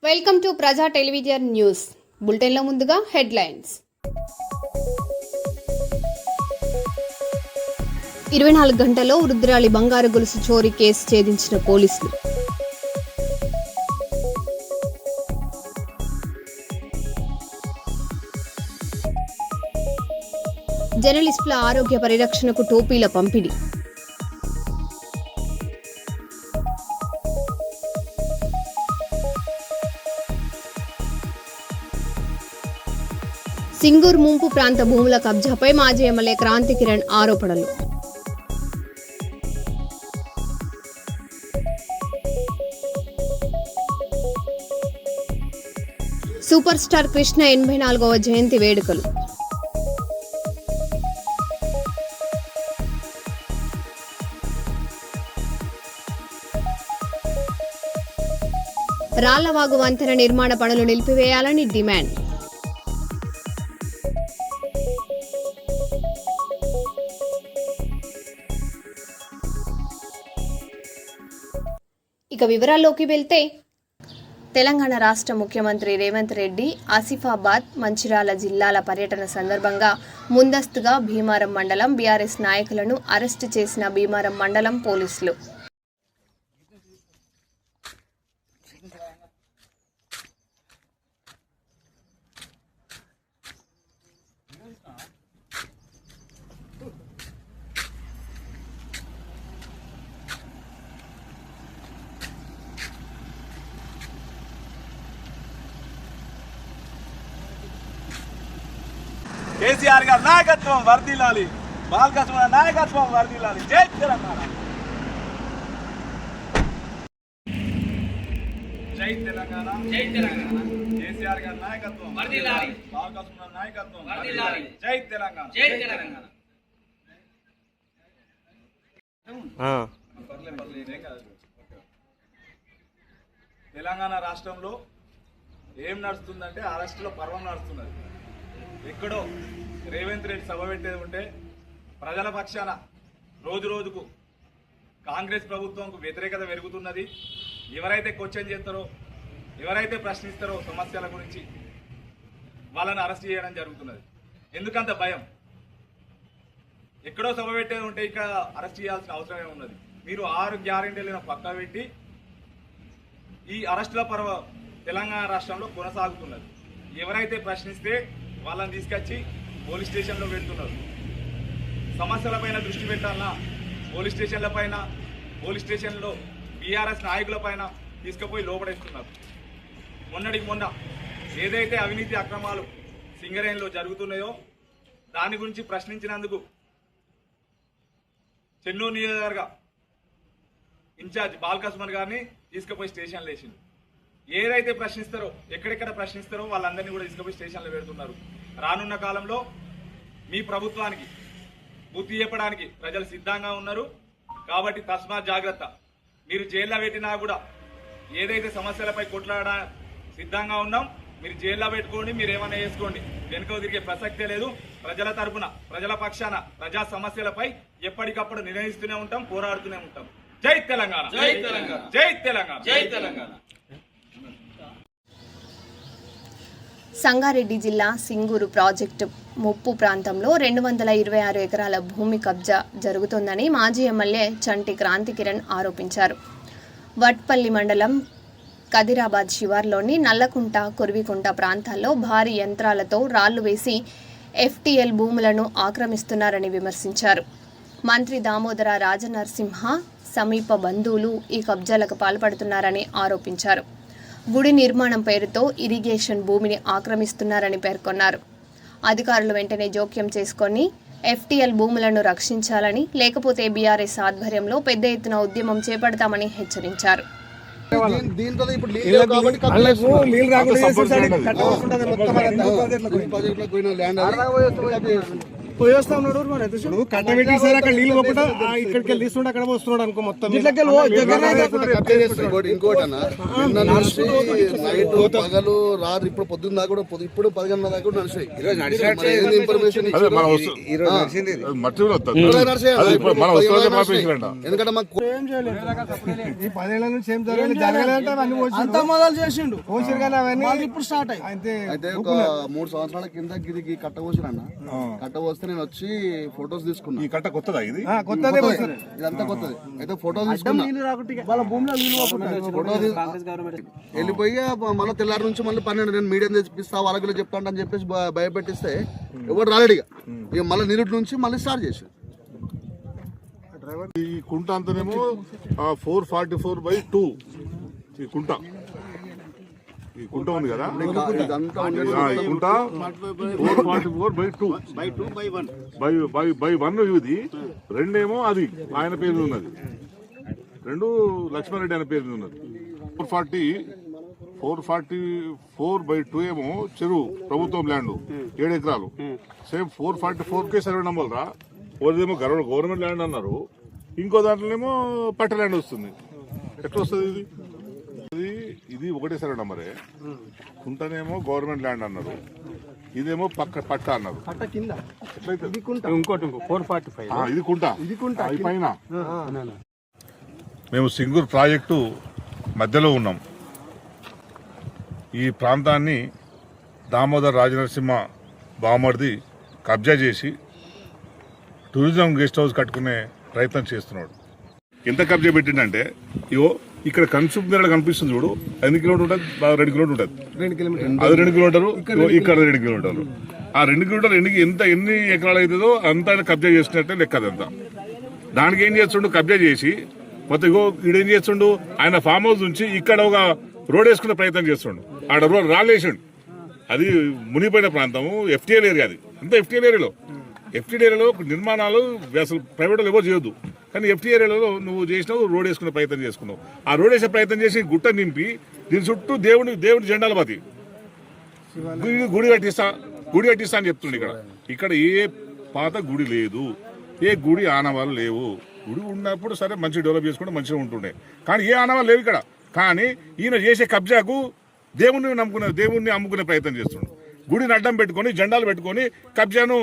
Welcome to ప్రజా television news బులెటిన్లో ముందుగా హెడ్లైన్స్. 24 గంటల్లో వృద్ధురాలి బంగారు గొలుసు చోరీ కేసు ఛేదించిన పోలీసులు. జర్నలిస్టుల ఆరోగ్య పరిరక్షణకు టోపీల పంపిణీ. సింగూర్ ముంపు ప్రాంత భూముల కబ్జాపై మాజీ ఎమ్మెల్యే క్రాంతి కిరణ్ ఆరోపణలు. సూపర్ స్టార్ కృష్ణ 84వ జయంతి వేడుకలు. రాళ్లవాగు వంతెన నిర్మాణ పనులు నిలిపివేయాలని డిమాండ్. ఇక వివరాల్లోకి వెళ్తే, తెలంగాణ రాష్ట్ర ముఖ్యమంత్రి రేవంత్ రెడ్డి ఆసిఫాబాద్, మంచిర్యాల జిల్లాల పర్యటన సందర్భంగా ముందస్తుగా భీమారం మండలం బీఆర్ఎస్ నాయకులను అరెస్టు చేసిన భీమారం మండలం పోలీసులు. కేసీఆర్ గారి నాయకత్వం వర్ధిల్లాలి, బాలకృష్ణ నాయకత్వం వర్ధిల్లాలి. జై తెలంగాణ, జై తెలంగాణ, జై తెలంగాణ. కేసీఆర్ గారి నాయకత్వం వర్ధిల్లాలి, బాలకృష్ణ నాయకత్వం వర్ధిల్లాలి. జై తెలంగాణ, జై తెలంగాణ. తెలంగాణ రాష్ట్రంలో ఏం నడుస్తుందంటే అరెస్టుల పర్వం నడుస్తున్నది. ఎక్కడో రేవంత్ రెడ్డి సభ పెట్టేది ఉంటే ప్రజల పక్షాన రోజు రోజుకు కాంగ్రెస్ ప్రభుత్వంకు వ్యతిరేకత పెరుగుతున్నది. ఎవరైతే క్వశ్చన్ చేస్తారో, ఎవరైతే ప్రశ్నిస్తారో సమస్యల గురించి వాళ్ళని అరెస్ట్ చేయడం జరుగుతున్నది. ఎందుకంత భయం? ఎక్కడో సభ పెట్టేది ఉంటే ఇక్కడ అరెస్ట్ చేయాల్సిన అవసరమే ఉన్నది. మీరు 6 గ్యారెంటీలను పక్కా పెట్టి ఈ అరెస్టుల పర్వ తెలంగాణ రాష్ట్రంలో కొనసాగుతున్నది. ఎవరైతే ప్రశ్నిస్తే వాళ్ళని తీసుకొచ్చి పోలీస్ స్టేషన్లో పెడుతున్నారు. సమస్యలపైన దృష్టి పెట్టాలన్నా పోలీస్ స్టేషన్లో బీఆర్ఎస్ నాయకులపైన తీసుకుపోయి లోపడేస్తున్నారు. మొన్నటికి మొన్న ఏదైతే అవినీతి అక్రమాలు సింగరేణిలో జరుగుతున్నాయో దాని గురించి ప్రశ్నించినందుకు చెన్నూరు నియోజకవర్గ ఇన్ఛార్జ్ బాలకృష్ణ గారిని తీసుకుపోయి స్టేషన్లో వేసింది. ఏదైతే ప్రశ్నిస్తారో, ఎక్కడెక్కడ ప్రశ్నిస్తారో వాళ్ళందరినీ కూడా తీసుకుపోయి స్టేషన్లో పెడుతున్నారు. రానున్న కాలంలో మీ ప్రభుత్వానికి బుద్ధి చెప్పడానికి ప్రజలు సిద్ధంగా ఉన్నారు. కాబట్టి తస్మాత్ జాగ్రత్త. మీరు జైల్లో పెట్టినా కూడా ఏదైతే సమస్యలపై కొట్లాడ సిద్ధంగా ఉన్నాం. మీరు జైల్లో పెట్టుకోండి, మీరు ఏమైనా చేసుకోండి, వెనుక తిరిగే ప్రసక్తే లేదు. ప్రజల తరపున, ప్రజల పక్షాన ప్రజా సమస్యలపై ఎప్పటికప్పుడు నిర్ణయిస్తూనే ఉంటాం, పోరాడుతూనే ఉంటాం. జై తెలంగాణ, జై తెలంగాణ, జై తెలంగాణ, జై తెలంగాణ. సంగారెడ్డి జిల్లా సింగూరు ప్రాజెక్టు ముప్పు ప్రాంతంలో 226 ఎకరాల భూమి కబ్జా జరుగుతోందని మాజీ ఎమ్మెల్యే చంటి క్రాంతి కిరణ్ ఆరోపించారు. వట్పల్లి మండలం కదిరాబాద్ శివార్లోని నల్లకుంట, కుర్వికుంట ప్రాంతాల్లో భారీ యంత్రాలతో రాళ్లు వేసి FTL భూములను ఆక్రమిస్తున్నారని విమర్శించారు. మంత్రి దామోదర రాజనరసింహ సమీప బంధువులు ఈ కబ్జాలకు పాల్పడుతున్నారని ఆరోపించారు. గుడి నిర్మాణం పేరుతో ఇరిగేషన్ భూమిని ఆక్రమిస్తున్నారని పేర్కొన్నారు. అధికారులు వెంటనే జోక్యం చేసుకొని FTL భూములను రక్షించాలని, లేకపోతే బీఆర్ఎస్ ఆధ్వర్యంలో పెద్ద ఎత్తున ఉద్యమం చేపడతామని హెచ్చరించారు. పోయి వస్తా ఉన్నాడు మరి ఇప్పుడు కట్ట పెట్టేసారు అక్కడ నీళ్ళు పోకుండా ఇక్కడికి వెళ్ళి తీసుకుంటే అక్కడ వస్తున్నాడు అనుకో మొత్తం ఇంకోటి అన్న నిన్న నుంచి నైట్ పగలు రాత్రి ఇప్పుడు పొద్దున్న దాకా కూడా ఇప్పుడు 10 గంటల దాకా కూడా నడిచాయి. ఇన్ఫర్మేషన్ ఎందుకంటే మాకు ఏం చేయలేదు ఈ 10 ఏళ్ల నుంచి ఏం జరగలేదంటే అంతా మొదలు చేసిండు పోసిరు కానీ అవన్నీ ఇప్పుడు స్టార్ట్ అయ్యి అయితే ఒక 3 సంవత్సరాల కింద ఇది కట్ట పోసిరన్న. కట్ట పోస్తే నేను వచ్చి ఫొటోస్ తీసుకున్నా. ఈ కట్ట కొత్తదా ఇది? కొత్తదే ఇదంతా కొత్తది. అయితే ఫోటోస్ తీసుకున్నా. వాళ్ళ భూమిలో నీళ్ళు ఫోటో వెళ్ళిపోయి మళ్ళీ తెల్లారి నుంచి మళ్ళీ 12 నేను మీడియం తెప్పిస్తా వాళ్ళకి చెప్తాను అని చెప్పేసి భయపెట్టిస్తే ఎవరు రాలేడు. ఇక మళ్ళీ నిరుటి నుంచి మళ్ళీ స్టార్ట్ చేసి ఈ కుంట అంతనేమో 444/2 ఈ కుంట ఉంది కదా, ఇదంతా ఈ కుంట 444/2/1 ఇది. రెండేమో అది ఆయన పేరు మీద ఉన్నది, 2 లక్ష్మారెడ్డి ఆయన పేరు మీద ఉన్నది. 444/2 ఏమో చెరువు ప్రభుత్వం ల్యాండ్ 7 ఎకరాలు. సేమ్ 444కే సర్వే నంబర్ రా. ఓదేమో గవర్నమెంట్ ల్యాండ్ అన్నారు, ఇంకో దాంట్లోనేమో పట్ట ల్యాండ్ వస్తుంది. ఎట్లా వస్తుంది ఇది? ఇది ఒకటే సర్వే నంబరే. కుంటనేమో గవర్నమెంట్ ల్యాండ్ అన్నారు, ఇదేమో పట్ట అన్నారు. ఇంకోటి 445 ఇది కుంట ఈ పైన. మేము సింగూర్ ప్రాజెక్టు మధ్యలో ఉన్నాం. ఈ ప్రాంతాన్ని దామోదర్ రాజనరసింహ బామర్ది కబ్జా చేసి టూరిజం గెస్ట్ హౌస్ కట్టుకునే ప్రయత్నం చేస్తున్నాడు. ఎంత కబ్జా పెట్టిండంటే, ఇగో ఇక్కడ కన్సూమ్ కనిపిస్తుంది చూడు, ఎన్ని కిలోమీటర్ ఉంటుంది? 2 కిలోమీటర్ ఉంటుంది. అది 2 కిలోమీటర్లు, ఇక్కడ 2 కిలోమీటర్లు. ఆ 2 కిలోమీటర్లు ఎన్ని ఎకరాలు అవుతుందో అంతా కబ్జా చేసినట్టే లెక్క. అదంతా దానికి ఏం చేస్తుండు? కబ్జా చేసి మొత్తం ఇగో ఈడేం చేస్తుండు, ఆయన ఫామ్ హౌస్ నుంచి ఇక్కడ ఒక రోడ్ వేసుకునే ప్రయత్నం చేస్తుండు. ఆడ రోడ్ రాలేసిండు. అది మునిగిపోయిన ప్రాంతము, ఎఫ్టీఎల్ ఏరియా. అది అంతా ఎఫ్టీఎల్ ఏరియాలో నిర్మాణాలు అసలు ప్రైవేట్ ఎవరు చేయొద్దు. కానీ ఎఫ్టీ ఏరియాలో నువ్వు చేసినావు, రోడ్ వేసుకునే ప్రయత్నం చేసుకున్నావు. ఆ రోడ్ వేసే ప్రయత్నం చేసి గుట్ట నింపి దీని చుట్టూ దేవుడి జెండాలు బాతి గుడి కట్టిస్తా అని చెప్తుండే. ఇక్కడ ఏ పాత గుడి లేదు, ఏ గుడి ఆనవాళ్ళు లేవు. గుడి ఉన్నప్పుడు సరే మంచిగా డెవలప్ చేసుకుంటే మంచిగా ఉంటుండే, కానీ ఏ ఆనవాళ్ళు లేవు ఇక్కడ. కానీ ఈయన చేసే కబ్జాకు దేవుణ్ణి అమ్ముకునే ప్రయత్నం చేస్తుండు. గుడిని అడ్డం పెట్టుకొని జెండాలు పెట్టుకొని కబ్జాను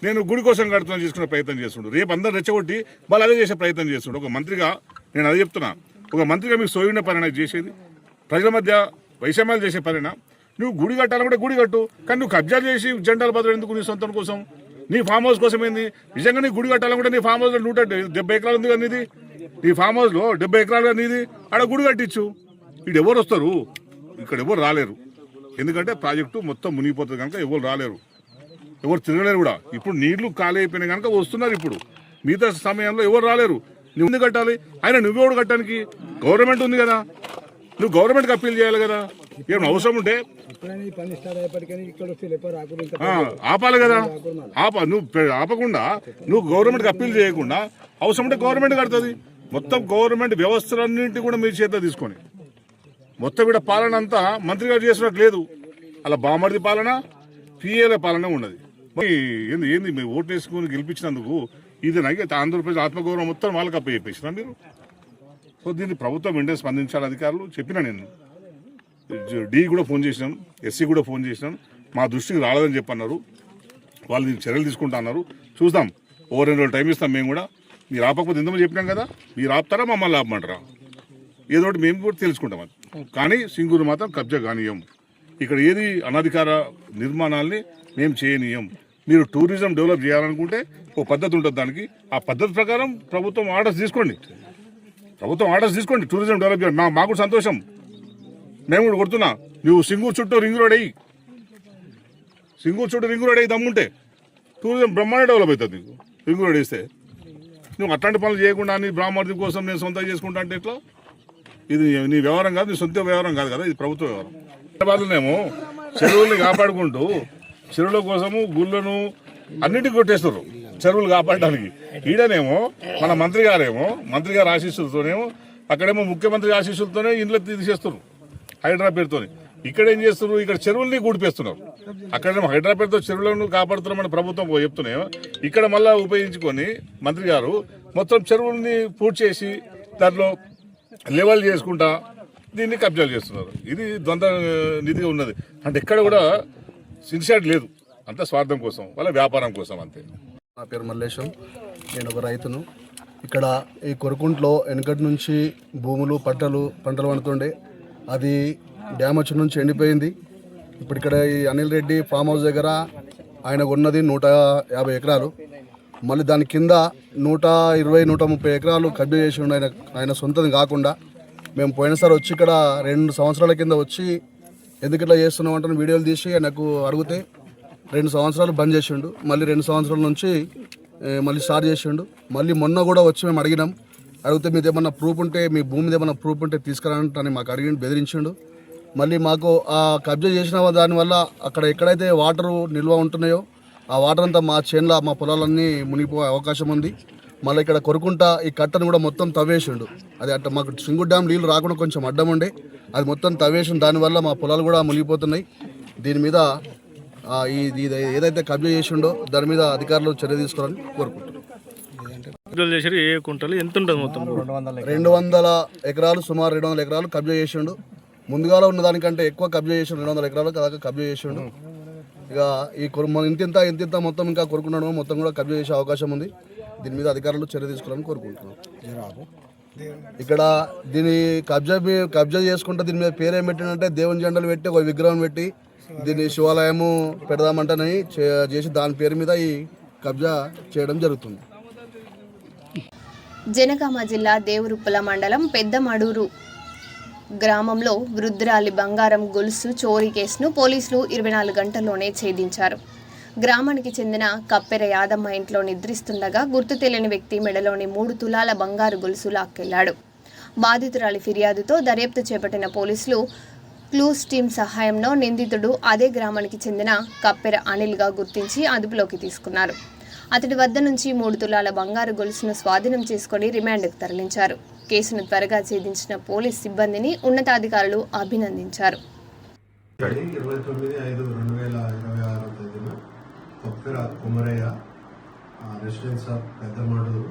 నేను గుడి కోసం కడుతున్నా చేసుకునే ప్రయత్నం చేస్తుండు. రేపు అందరు రెచ్చగొట్టి వాళ్ళు అదే చేసే ప్రయత్నం చేస్తుండు. ఒక మంత్రిగా నేను అదే చెప్తున్నా, ఒక మంత్రిగా మీకు సోయిన పని చేసేది, ప్రజల మధ్య వైషమ్యాలు చేసే పనినా. నువ్వు గుడి కట్టాలంటే గుడి కట్టు, కానీ నువ్వు కబ్జా చేసి జెండాలు బదులు ఎందుకు? నీ సొంతం కోసం, నీ ఫామ్ హౌస్ కోసం ఏంది? నిజంగా నీ గుడి కట్టాలంటే నీ ఫామ్ హౌస్లో 170 ఎకరాలు ఉంది కదా నీది. నీ ఫామ్ హౌస్లో 70 ఎకరాలు నీది, ఆడ గుడి కట్టించు. ఇక్కడ ఎవరు వస్తారు? ఇక్కడ ఎవరు రాలేరు. ఎందుకంటే ప్రాజెక్టు మొత్తం మునిగిపోతుంది కనుక ఎవరు రాలేరు, ఎవరు తిరగలేరు కూడా. ఇప్పుడు నీళ్లు ఖాళీ అయిపోయినాయి కనుక వస్తున్నారు. ఇప్పుడు మిగతా సమయంలో ఎవరు రాలేరు. నువ్వు ఎందుకు కట్టాలి? ఆయన నువ్వెవడు కట్టడానికి? గవర్నమెంట్ ఉంది కదా, నువ్వు గవర్నమెంట్కి అప్పీల్ చేయాలి కదా. ఏమైనా అవసరం ఉంటే ఆపాలి కదా. నువ్వు ఆపకుండా, నువ్వు గవర్నమెంట్కి అప్పీల్ చేయకుండా అవసరం ఉంటే గవర్నమెంట్ కడుతుంది. మొత్తం గవర్నమెంట్ వ్యవస్థలన్నింటి కూడా మీ చేతిలో తీసుకొని మొత్తం ఇక్కడ పాలన అంతా మంత్రి గారు చేసినట్టు లేదు. అలా బామర్ది పాలన, పిఏల పాలన ఉన్నది. ఏంది మీరు ఓటు వేసుకుని గెలిపించినందుకు ఇది ఆంధ్రప్రదేశ్ ఆత్మగౌరవం మొత్తం వాళ్ళకి అప్ప చెప్పేసిన మీరు. సో దీన్ని ప్రభుత్వం వెంటనే స్పందించాలి. అధికారులు చెప్పినా, నేను డి కూడా ఫోన్ చేసినాం, ఎస్సీ కూడా ఫోన్ చేసినాం. మా దృష్టికి రాలేదని చెప్పన్నారు. వాళ్ళు దీనికి చర్యలు తీసుకుంటా అన్నారు. చూద్దాం, ఓ 2 రోజులు టైం ఇస్తాం మేము కూడా. మీరు ఆపకపోతే ఇంతమంది చెప్పినాం కదా, మీరు ఆపుతారా మమ్మల్ని ఆపమంటారా? ఏదో ఒకటి మేము కూడా తెలుసుకుంటాం. అది కానీ సింగూరు మాత్రం కబ్జా కానీయం. ఇక్కడ ఏది అనధికార నిర్మాణాలని మేము చేయనీయం. మీరు టూరిజం డెవలప్ చేయాలనుకుంటే ఓ పద్ధతి ఉంటుంది దానికి. ఆ పద్ధతి ప్రకారం ప్రభుత్వం ఆర్డర్స్ తీసుకోండి, టూరిజం డెవలప్ చేయండి. మాకు సంతోషం, మేము కూడా కొడుతున్నా. నువ్వు సింగూరు చుట్టూ రింగ్ రోడ్ అయ్యి దమ్ముంటే టూరిజం బ్రహ్మాండ డెవలప్ అవుతుంది. నీకు రింగ్ రోడ్ వేస్తే నువ్వు అట్లాంటి పనులు చేయకుండా నీ బ్రాహ్మణి కోసం నేను సొంతంగా చేసుకుంటా అంటే ఎట్లా? ఇది నీ వ్యవహారం కాదు, నీ సొంత వ్యవహారం కాదు కదా, ఇది ప్రభుత్వ వ్యవహారం. హైదరాబాద్లోనేమో చెరువుల్ని కాపాడుకుంటూ చెరువుల కోసము గుళ్ళను అన్నిటికీ కొట్టేస్తారు చెరువులు కాపాడడానికి. ఈడనేమో మన మంత్రి గారి ఆశీస్సులతోనేమో, అక్కడేమో ముఖ్యమంత్రి ఆశీస్సులతోనే ఇండ్లు తీసేస్తారు హైడ్రా పేరుతోని. ఇక్కడ ఏం చేస్తున్నారు, ఇక్కడ చెరువుల్ని కూడిపేస్తున్నారు. అక్కడ హైదరాబాద్తో చెరువులను కాపాడుతున్నామని ప్రభుత్వం చెప్తున్నాయో, ఇక్కడ మళ్ళా ఉపయోగించుకొని మంత్రి గారు మొత్తం చెరువుల్ని పూర్తి చేసి దాంట్లో లెవెల్ చేసుకుంటా దీన్ని కబ్జాలు చేస్తున్నారు. ఇది ద్వంద్వ నీతిగా ఉన్నది. అంటే ఎక్కడ కూడా సిన్సియారిటీ లేదు, అంత స్వార్థం కోసం, వాళ్ళ వ్యాపారం కోసం అంతే. నా పేరు మల్లేశం, నేను ఒక రైతును. ఇక్కడ ఈ కొరకుంట్లో వెనకటి నుంచి భూములు పంటలు పండుతుండే, అది డ్యామ్ వచ్చి నుంచి ఎండిపోయింది. ఇప్పుడు ఇక్కడ ఈ అనిల్ రెడ్డి ఫామ్ హౌస్ దగ్గర ఆయన ఉన్నది 150 ఎకరాలు. మళ్ళీ దాని కింద 120-130 ఎకరాలు కబ్జా చేసి ఉండే ఆయన సొంతం కాకుండా. మేము పోయినసారి వచ్చి ఇక్కడ 2 సంవత్సరాల కింద వచ్చి ఎందుకు ఇట్లా చేస్తున్నాం అంటే వీడియోలు తీసి నాకు అడిగితే 2 సంవత్సరాలు బంద్ చేసిండు. మళ్ళీ 2 సంవత్సరాల నుంచి మళ్ళీ స్టార్ట్ చేసిండు. మళ్ళీ మొన్న కూడా వచ్చి మేము అడిగితే మీది ఏమన్నా ప్రూఫ్ ఉంటే, మీ భూమి మీద ఏమన్నా ప్రూఫ్ ఉంటే తీసుకురాని మాకు అడిగి బెదిరించిండు. మళ్ళీ మాకు ఆ కబ్జా చేసిన దానివల్ల అక్కడ ఎక్కడైతే వాటర్ నిల్వ ఉంటున్నాయో ఆ వాటర్ అంతా మా చేనుల మా పొలాలన్నీ మునిగిపోయే అవకాశం ఉంది. మళ్ళీ ఇక్కడ కొరుకుంటా ఈ కట్టను కూడా మొత్తం తవ్వేసిండు. అది అట్ట మాకు సింగుడ్ డ్యామ్ నీళ్ళు రాకుండా కొంచెం అడ్డం ఉండే, అది మొత్తం తవ్వేసిండు. దానివల్ల మా పొలాలు కూడా మునిగిపోతున్నాయి. దీని మీద ఏదైతే కబ్జా చేసిండో దాని మీద అధికారులు చర్య తీసుకోవాలని కోరుకుంటున్నాం. 200 ఎకరాలు, సుమారు 200 ఎకరాలు కబ్జా చేసిండు. ముందుగాలో ఉన్న దానికంటే ఎక్కువ కబ్జా చేసిండు. 200 ఎకరాలు దాకా కబ్జా చేసిండు. ఇక ఈ ఇంత మొత్తం ఇంకా కొరుకున్నాడు, మొత్తం కూడా కబ్జా చేసే అవకాశం ఉంది. దీని మీద అధికారులు చర్య తీసుకోవాలని కోరుకుంటున్నాం. ఇక్కడ దీని కబ్జా చేసుకుంటే దీని మీద పేరు ఏం పెట్టినంటే దేవుని జెండలు పెట్టి ఒక విగ్రహం పెట్టి దీన్ని శివాలయము పెడదామంటని చేసి దాని పేరు మీద ఈ కబ్జా చేయడం జరుగుతుంది. జనగామ జిల్లా దేవరుప్పల మండలం పెద్దమడూరు గ్రామంలో వృద్ధురాలి బంగారం గొలుసు చోరీ కేసును పోలీసులు 24 గంటల్లోనే ఛేదించారు. గ్రామానికి చెందిన కప్పెర యాదమ్మ ఇంట్లో నిద్రిస్తుండగా గుర్తు తెలియని వ్యక్తి మెడలోని 3 తులాల బంగారు గొలుసు లాక్కెళ్లాడు. బాధితురాలి ఫిర్యాదుతో దర్యాప్తు చేపట్టిన పోలీసులు క్లూస్ టీమ్ సహాయంలో నిందితుడు అదే గ్రామానికి చెందిన కప్పెర అనిల్గా గుర్తించి అదుపులోకి తీసుకున్నారు. అతడి వద్ద నుంచి 3 తులాల బంగారు గొలుసును స్వాధీనం చేసుకుని రిమాండ్కు తరలించారు. కేసును త్వరగా ఛేదించిన పోలీస్ సిబ్బందిని ఉన్నతాధికారులు అభినందించారు. 29/5/2026 కొప్పెర కుమరయ్య రెసిడెన్స్ ఆఫ్ పెద్దమడూరు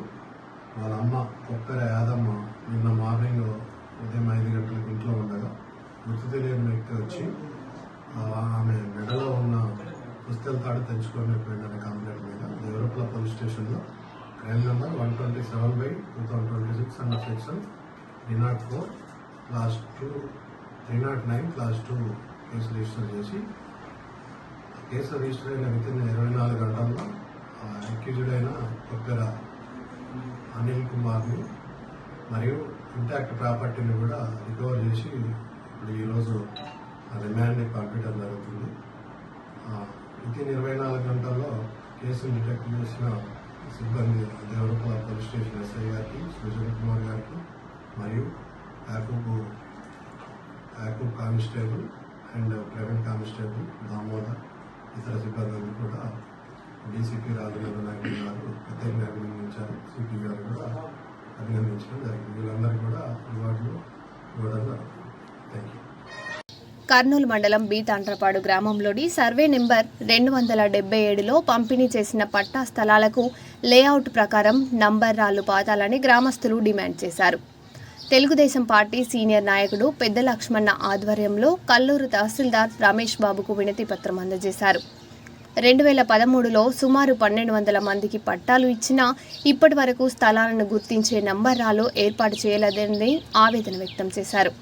వాళ్ళ అమ్మ కొప్పెర యాదమ్మ నిన్న మార్నింగ్ ఉదయం 5 గంటలకు ఇంట్లో ఉండగా గుర్తు తెలియని వ్యక్తి వచ్చి ఆమె మెడలో ఉన్న పుస్తల తాడు తెంచుకొని పోయిందనే కంప్లైంట్ మీద దేవరపల్లి పోలీస్ స్టేషన్లో crime number 127/2026 under section 309 class 2 case register చేసి కేసు రిజిస్టర్ అయిన వితిన్ 24 గంటల్లో అక్యూజ్డ్ అయిన కొప్పెర అనిల్ కుమార్ని మరియు ఇంటాక్ట్ ప్రాపర్టీని కూడా రికవర్ చేసి ఇప్పుడు ఈరోజు రిమాండ్ని పంపించడం జరుగుతుంది. వితిన్ 24 గంటల్లో కేసును డిటెక్ట్ చేసిన సిబ్బంది దేవరపల్లి పోలీస్ స్టేషన్ ఎస్ఐ గారికి, సుజన్ కుమార్ గారికి మరియు Yakub constable and private constable Damodar ఇతర సిబ్బందిని కూడా డీసీపీ రాజేంద్ర నాయక్ గారు ప్రత్యేకంగా అభినందించారు. సిపి గారు కూడా అభినందించడం జరిగింది. వీళ్ళందరికీ కూడా రివార్డులు ఇవ్వడం జరుగుతుంది. Thank you. కర్నూలు మండలం బీతాండ్రపాడు గ్రామంలోని సర్వే నెంబర్ 277లో పంపిణీ చేసిన పట్టా స్థలాలకు లేఅవుట్ ప్రకారం నంబర్ రాళ్లు పాతాలని గ్రామస్తులు డిమాండ్ చేశారు. తెలుగుదేశం పార్టీ సీనియర్ నాయకుడు పెద్ద లక్ష్మణ ఆధ్వర్యంలో కల్లూరు తహసీల్దార్ రమేష్ బాబుకు వినతి పత్రం అందజేశారు. 2013లో సుమారు 1200 మందికి పట్టాలు ఇచ్చినా ఇప్పటి వరకు స్థలాలను గుర్తించే నంబర్ రాళ్లు ఏర్పాటు చేయలేదని ఆవేదన వ్యక్తం చేశారు.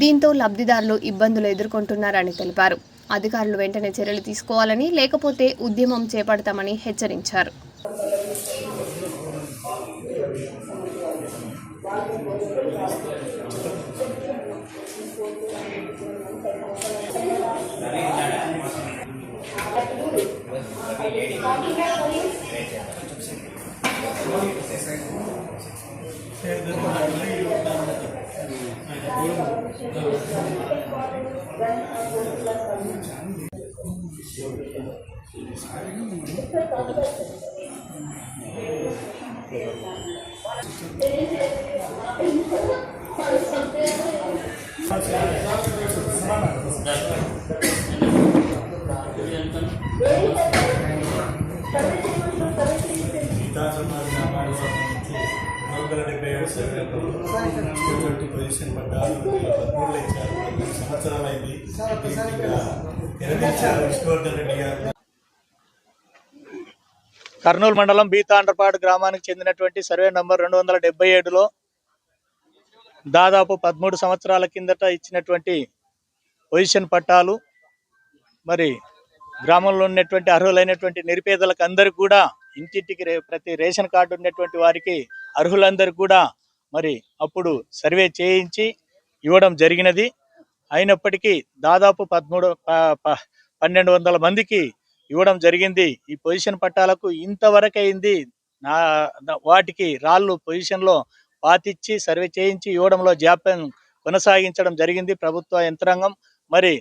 దీంతో లబ్ధిదారులు ఇబ్బందులు ఎదుర్కొంటున్నారని తెలిపారు. అధికారులు వెంటనే చర్యలు తీసుకోవాలని, లేకపోతే ఉద్యమం చేపడతామని హెచ్చరించారు. పొజిషన్ పడ్డారు 13 ఇచ్చారు. 13 సంవత్సరాలు అయింది. విష్ణువర్ధన్ రెడ్డి గారు కర్నూలు మండలం బీతాండ్రపాడు గ్రామానికి చెందినటువంటి సర్వే నంబర్ 277లో దాదాపు 13 సంవత్సరాల కిందట ఇచ్చినటువంటి పొజిషన్ పట్టాలు మరి గ్రామంలో ఉన్నటువంటి అర్హులైనటువంటి నిరుపేదలకు అందరికి కూడా ఇంటింటికి ప్రతి రేషన్ కార్డు ఉన్నటువంటి వారికి అర్హులందరికీ కూడా మరి అప్పుడు సర్వే చేయించి ఇవ్వడం జరిగినది. అయినప్పటికీ దాదాపు 1200 మందికి ఇవ్వడం జరిగింది. ఈ పొజిషన్ పట్టాలకు ఇంతవరకు అయింది. వాటికి రాళ్ళు పొజిషన్లో పాతిచ్చి సర్వే చేయించి ఇవ్వడంలో జాప్యం కొనసాగించడం జరిగింది ప్రభుత్వ యంత్రాంగం. మరి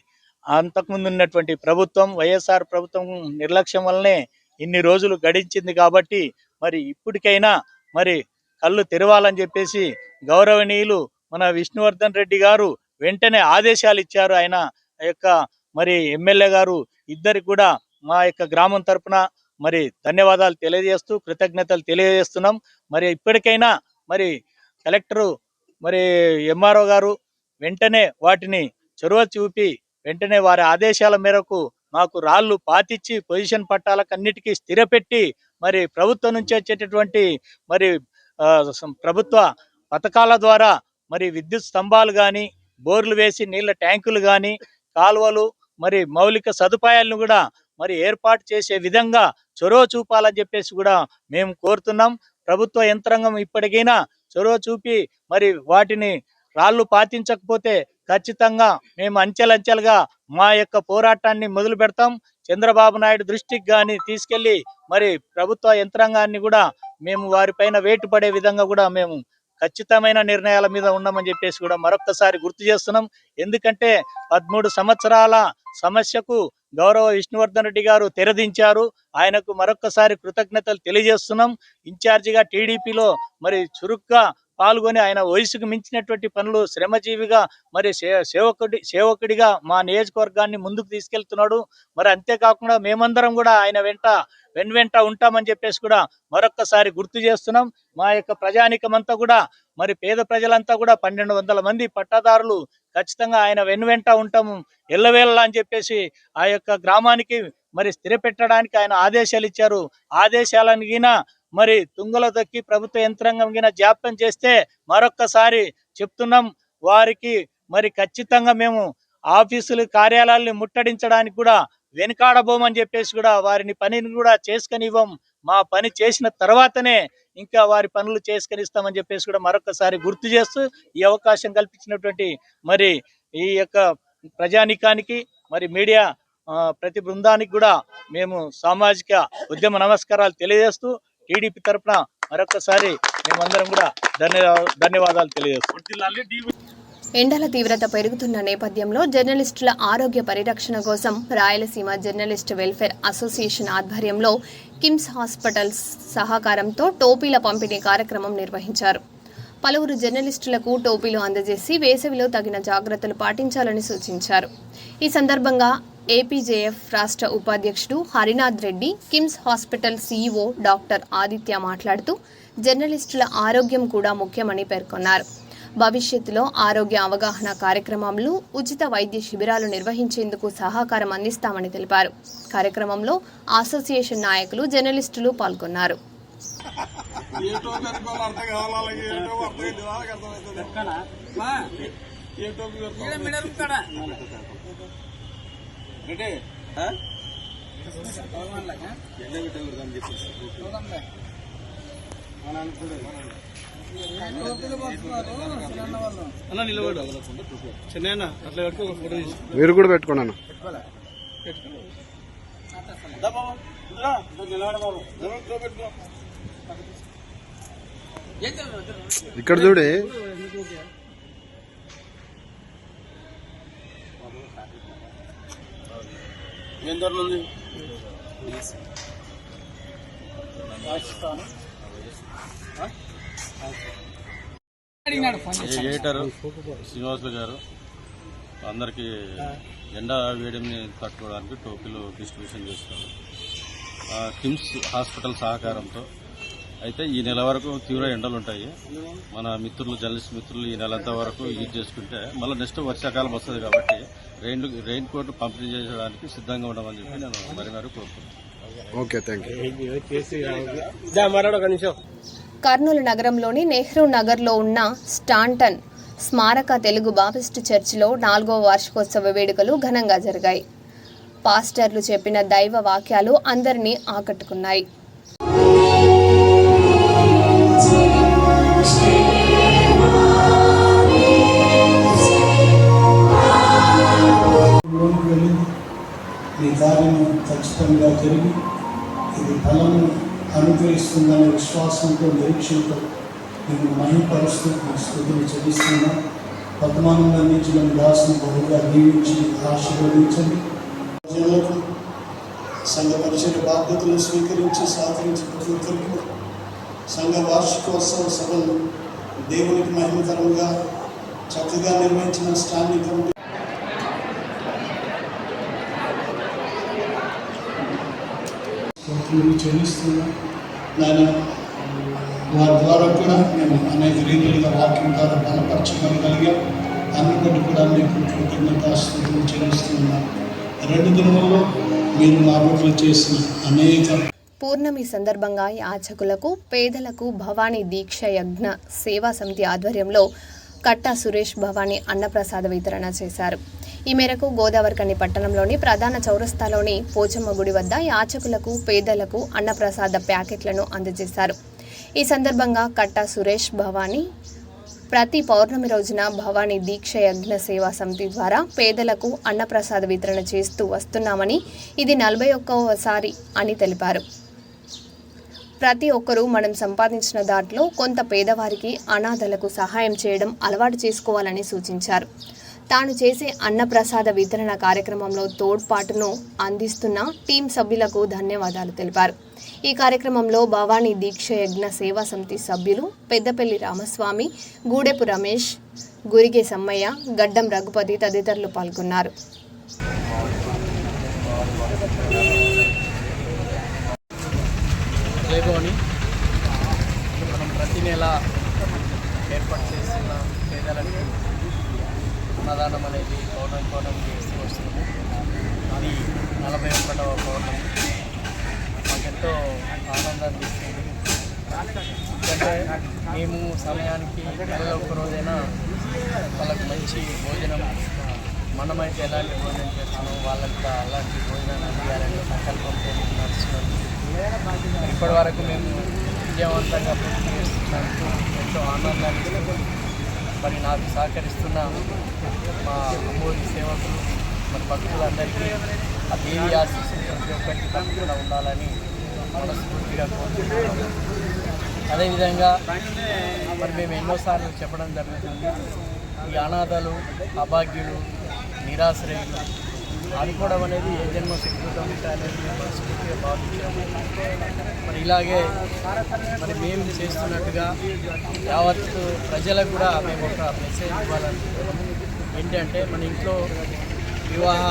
అంతకుముందు ఉన్నటువంటి ప్రభుత్వం వైఎస్ఆర్ ప్రభుత్వం నిర్లక్ష్యం వల్లనే ఇన్ని రోజులు గడించింది. కాబట్టి మరి ఇప్పటికైనా మరి కళ్ళు తెరవాలని చెప్పేసి గౌరవనీయులు మన విష్ణువర్ధన్ రెడ్డి గారు వెంటనే ఆదేశాలు ఇచ్చారు. ఆయన యొక్క మరి ఎమ్మెల్యే గారు ఇద్దరికి కూడా మా యొక్క గ్రామం తరపున మరి ధన్యవాదాలు తెలియజేస్తూ కృతజ్ఞతలు తెలియజేస్తున్నాం. మరి ఇప్పటికైనా మరి కలెక్టరు మరి ఎంఆర్ఓ గారు వెంటనే వాటిని చొరవ చూపి వెంటనే వారి ఆదేశాల మేరకు మాకు రాళ్ళు పాతిచ్చి పొజిషన్ పట్టాలకు అన్నిటికీ స్థిరపెట్టి మరి ప్రభుత్వం నుంచి వచ్చేటటువంటి మరి ప్రభుత్వ పథకాల ద్వారా మరి విద్యుత్ స్తంభాలు కానీ బోర్లు వేసి నీళ్ళ ట్యాంకులు కానీ కాలువలు మరి మౌలిక సదుపాయాలను కూడా మరి ఏర్పాటు చేసే విధంగా చొరవ చూపాలని చెప్పేసి కూడా మేము కోరుతున్నాం. ప్రభుత్వ యంత్రాంగం ఇప్పటికైనా చొరవ చూపి మరి వాటిని రాళ్ళు పాతించకపోతే ఖచ్చితంగా మేము అంచెలంచెలుగా మా యొక్క పోరాటాన్ని మొదలు పెడతాం. చంద్రబాబు నాయుడు దృష్టికి కానీ తీసుకెళ్లి మరి ప్రభుత్వ యంత్రాంగాన్ని కూడా మేము వారిపైన వేటు పడే విధంగా కూడా మేము ఖచ్చితమైన నిర్ణయాల మీద ఉన్నామని చెప్పేసి కూడా మరొక్కసారి గుర్తు చేస్తున్నాం. ఎందుకంటే 13 సంవత్సరాల సమస్యకు గౌరవ విష్ణువర్ధన్ రెడ్డి గారు తెరదించారు. ఆయనకు మరొక్కసారి కృతజ్ఞతలు తెలియజేస్తున్నాం. ఇన్ఛార్జిగా టీడీపీలో మరి చురుగ్గా పాల్గొని ఆయన వయసుకు మించినటువంటి పనులు శ్రమజీవిగా మరి సేవకుడిగా మా నియోజకవర్గాన్ని ముందుకు తీసుకెళ్తున్నాడు. మరి అంతేకాకుండా మేమందరం కూడా ఆయన వెంట ఉంటామని చెప్పేసి కూడా మరొక్కసారి గుర్తు చేస్తున్నాం. మా యొక్క ప్రజానికమంతా కూడా మరి పేద ప్రజలంతా కూడా 1200 మంది పట్టాదారులు ఖచ్చితంగా ఆయన వెంట ఉంటాము ఎల్లవేళలా అని చెప్పేసి ఆ యొక్క గ్రామానికి మరి స్థిరపెట్టడానికి ఆయన ఆదేశాలు ఇచ్చారు. ఆదేశాలను గిన మరి తుంగలో దొక్కి ప్రభుత్వ యంత్రాంగం గిన జాప్యం చేస్తే మరొక్కసారి చెప్తున్నాం వారికి మరి ఖచ్చితంగా మేము ఆఫీసులు కార్యాలయాల్ని ముట్టడించడానికి కూడా వెనుకాడబోమని చెప్పేసి కూడా వారిని పనిని కూడా చేసుకనివ్వం. మా పని చేసిన తర్వాతనే ఇంకా వారి పనులు చేసుకనిస్తామని చెప్పేసి కూడా మరొకసారి గుర్తు చేస్తూ ఈ అవకాశం కల్పించినటువంటి మరి ఈ యొక్క ప్రజానికానికి మరి మీడియా ప్రతి బృందానికి కూడా మేము సామాజిక ఉద్యమ నమస్కారాలు తెలియజేస్తూ టీడీపీ తరఫున మరొకసారి మేమందరం కూడా ధన్యవాదాలు తెలియజేస్తాం. ఎండల తీవ్రత పెరుగుతున్న నేపథ్యంలో జర్నలిస్టుల ఆరోగ్య పరిరక్షణ కోసం రాయలసీమ జర్నలిస్ట్ వెల్ఫేర్ అసోసియేషన్ ఆధ్వర్యంలో కిమ్స్ హాస్పిటల్స్ సహకారంతో టోపీల పంపిణీ కార్యక్రమం నిర్వహించారు. పలువురు జర్నలిస్టులకు టోపీలు అందజేసి వేసవిలో తగిన జాగ్రత్తలు పాటించాలని సూచించారు. ఈ సందర్భంగా ఏపీజేఎఫ్ రాష్ట్ర ఉపాధ్యక్షుడు Harinath Reddy, KIMS hospital CEO doctor Aditya మాట్లాడుతూ జర్నలిస్టుల ఆరోగ్యం కూడా ముఖ్యమని పేర్కొన్నారు. భవిష్యత్తులో ఆరోగ్య అవగాహన కార్యక్రమాలు, ఉచిత వైద్య శిబిరాలు నిర్వహించేందుకు సహకారం అందిస్తామని తెలిపారు. కార్యక్రమంలో అసోసియేషన్ నాయకులు, జర్నలిస్టులు పాల్గొన్నారు. మీరు కూడా పెట్టుకోండి అన్న. ఇక్కడ చూడే ఎడిటర్ శ్రీనివాసులు గారు అందరికీ ఎండ వేడిని తట్టుకోవడానికి టోపీలు డిస్ట్రిబ్యూషన్ చేస్తున్నారు కిమ్స్ హాస్పిటల్ సహకారంతో. అయితే ఈ నెల వరకు తీవ్ర ఎండలు ఉంటాయి. మన మిత్రులు జర్నలిస్ట్ మిత్రులు ఈ నెలంతా వరకు యూజ్ చేసుకుంటే మళ్ళీ నెక్స్ట్ వర్షాకాలం వస్తుంది కాబట్టి రెయిన్ కోట్ పంపిణీ చేయడానికి సిద్ధంగా ఉండమని చెప్పి నేను మరి కోరుకుంటున్నాను. Okay, thank you. కర్నూలు నగరంలోని నెహ్రూ నగర్లో ఉన్న స్టాంటన్ స్మారక తెలుగు బాప్టిస్టు చర్చిలో 4వ వార్షికోత్సవ వేడుకలు ఘనంగా జరిగాయి. పాస్టర్లు చెప్పిన దైవ వాక్యాలు అందరినీ ఆకట్టుకున్నాయి. ఈ కార్యం ఖచ్చితంగా జరిగి ఇది ఫలము అనుగ్రహిస్తుందనే విశ్వాసంతో నిరీక్షణతో మేము మహిమపరుస్తూ మా స్తుతిని చెల్లిస్తున్నాం. వర్తమానంగా అందించిన దాసును బహుగా దీవించి ఆశీర్వదించండి. ప్రజలకు సంఘ పరిచయ బాధ్యతలు స్వీకరించి సహకరించిన ప్రతి ఒక్కరికి సంఘ వార్షికోత్సవ సభను దేవునికి మహిమకరంగా చక్కగా నిర్వహించిన స్టాండింగ్ కమిటీ చెల్లిస్తున్నాం. నేను వారి ద్వారా కూడా మేము అనేక రీతిలుగా వాక్యం ద్వారా బలపరచగలిగాం. అన్నిటి కూడా మీకు కృతజ్ఞతాస్తుతులు చెల్లిస్తున్నాం. 2 దినముల్లో మీరు మా పట్ల చేసిన అనేక పూర్ణమి సందర్భంగా యాచకులకు పేదలకు భవానీ దీక్ష యజ్ఞ సేవా సమితి ఆధ్వర్యంలో కట్టా సురేష్ భవానీ అన్నప్రసాద వితరణ చేశారు. ఈ మేరకు గోదావరికని పట్టణంలోని ప్రధాన చౌరస్తాలోని పోచమ్మ గుడి వద్ద యాచకులకు పేదలకు అన్నప్రసాద ప్యాకెట్లను అందజేశారు. ఈ సందర్భంగా కట్టా సురేష్ భవానీ ప్రతి పౌర్ణమి రోజున భవానీ దీక్ష యజ్ఞ సేవా సమితి ద్వారా పేదలకు అన్నప్రసాద వితరణ చేస్తూ వస్తున్నామని, ఇది 41వసారి అని తెలిపారు. ప్రతి ఒక్కరూ మనం సంపాదించిన దాంట్లో కొంత పేదవారికి అనాథలకు సహాయం చేయడం అలవాటు చేసుకోవాలని సూచించారు. తాను చేసే అన్నప్రసాద వితరణ కార్యక్రమంలో తోడ్పాటును అందిస్తున్న టీం సభ్యులకు ధన్యవాదాలు తెలిపారు. ఈ కార్యక్రమంలో భవానీ దీక్ష యజ్ఞ సేవా సమితి సభ్యులు పెద్దపల్లి రామస్వామి, గూడెపు రమేష్, గురిగే సమ్మయ్య, గడ్డం రఘుపతి తదితరులు పాల్గొన్నారు. మనం ప్రతి నెల ఏర్పాటు చేస్తున్న పేదలకు అన్నదానం అనేది పౌర్ణమి చేస్తూ వస్తుంది. అది 41వ పౌర్ణమి. మాకెంతో ఆనందాన్ని ఇస్తుంది. ఎందుకంటే మేము సమయానికి నెలలో ఒక్కరోజైనా వాళ్ళకు మంచి భోజనం, మనమైతే ఎలాంటి భోజనం చేస్తున్నామో వాళ్ళకి అలాంటి భోజనాన్ని అందియాలనే సంకల్పంతో నడుస్తున్నాము. ఇప్పటి వరకు మేము విజయవంతంగా పూర్తి చేస్తున్నందుకు ఎంతో ఆనందాన్ని ఇస్తుంది. మరి నాకు సహకరిస్తున్న మా అమ్మోరి సేవకులు, మరి భక్తులందరికీ ఆ దేవి ఆశీస్సులు ప్రతి ఒక్కరికి తప్పకుండా ఉండాలని మనస్ఫూర్తిగా కోరుకుంటున్నాము. అదేవిధంగా మరి మేము ఎన్నోసార్లు చెప్పడం జరుగుతుంది, ఈ అనాథలు, అభాగ్యులు, నిరాశ్రయులు ఆదుకోవడం అనేది ఏ జన్మ శక్తితో అనేది మేము మనస్ఫూర్తిగా భావించాము. మరి ఇలాగే మరి మేము చేస్తున్నట్టుగా యావత్ ప్రజలకు కూడా మేము ఒక మెసేజ్ ఇవ్వాలనుకుంటున్నాము. ఏంటంటే మన ఇంట్లో వివాహ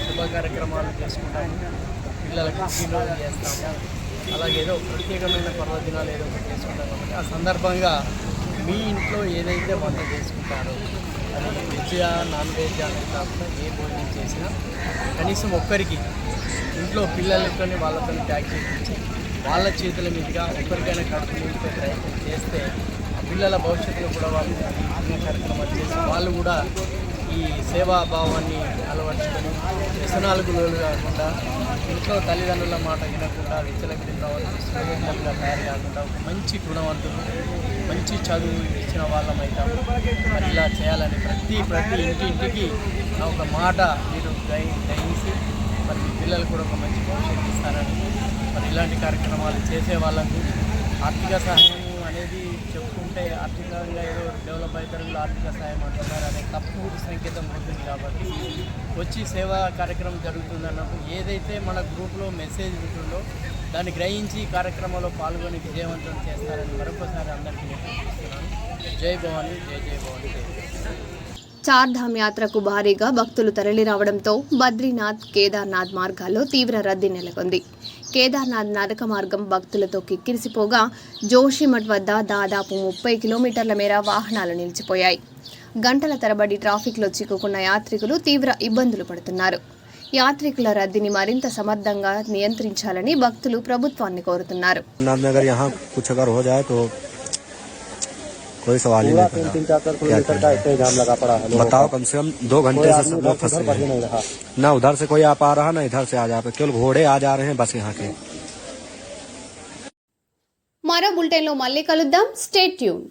శుభ కార్యక్రమాలు చేసుకుంటాము, పిల్లలకు పుట్టినరోజు చేస్తాము, అలాగే ఏదో ప్రత్యేకమైన పర్వదినాలు ఏదో ఒకటి చేసుకుంటాం. కాబట్టి ఆ సందర్భంగా మీ ఇంట్లో ఏదైతే వంట చేసుకుంటారో అది వెజ్ నాన్ వెజ్ అనేది కాకుండా ఏ భోజనం చేసినా కనీసం ఒక్కరికి ఇంట్లో పిల్లలతో వాళ్ళతో ట్యాగ్ చేయించి వాళ్ళ చేతుల మీదుగా ఒక్కరికైనా కడుపు నింపే ప్రయత్నం చేస్తే ఆ పిల్లల భవిష్యత్తులో కూడా వాళ్ళు ఈ కార్యక్రమాలు చేసి వాళ్ళు కూడా ఈ సేవాభావాన్ని అలవర్చుకొని వ్యసనాలకు లోలు కాకుండా ఇంట్లో తల్లిదండ్రుల మాట వినకుండా విచ్చలకి ప్రవర్తిస్తుగా తయారు కాకుండా ఒక మంచి గుణవంతులు, మంచి చదువు ఇచ్చిన వాళ్ళం అవుతాము. మరి ఇలా చేయాలని ప్రతి ఇంటికి నా ఒక మాట మీరు గ్రహించి మరి మీ పిల్లలు కూడా ఒక మంచి భవిష్యత్తు ఇస్తారని, మరి ఇలాంటి కార్యక్రమాలు చేసే వాళ్ళకు ఆర్థిక సహాయం అనేది చెప్పుకుంటే ఆర్థికంగా ఏదో డెవలప్ అవుతారు, ఆర్థిక సహాయం అంటున్నారు అనే తప్పు సంకేతం అవుతుంది. కాబట్టి వచ్చి సేవా కార్యక్రమం జరుగుతుందన్నప్పుడు ఏదైతే మన గ్రూప్లో మెసేజ్ ఉంటుందో దాన్ని గ్రహించి కార్యక్రమంలో పాల్గొని విజయవంతం చేస్తారని మరొకసారి అందరికీ నేను చూపిస్తున్నాను. జై భవానీ, జై జై భవానీ. చార్ధామ్ యాత్రకు భారీగా భక్తులు తరలిరావడంతో బద్రీనాథ్, కేదార్నాథ్ మార్గాల్లో తీవ్ర రద్దీ నెలకొంది. కేదార్నాథ్ నడక మార్గం భక్తులతో కిక్కిరిసిపోగా జోషిమఠ్ వద్ద దాదాపు 30 కిలోమీటర్ల మేర వాహనాలు నిలిచిపోయాయి. గంటల తరబడి ట్రాఫిక్లో చిక్కుకున్న యాత్రికులు తీవ్ర ఇబ్బందులు పడుతున్నారు. యాత్రికుల రద్దీని మరింత సమర్థంగా నియంత్రించాలని భక్తులు ప్రభుత్వాన్ని కోరుతున్నారు. कोई सवाल ही नहीं पड़ा। बताओ, कम से कम 2 घंटे से सब लोग फंसे हैं। ना उधर से कोई आ पा रहा, ना इधर से आ जा पा, केवल घोड़े आ जा रहे हैं बस यहाँ के। మరో బులెటిన్లో మళ్ళీ కలుద్దాం. Stay tune.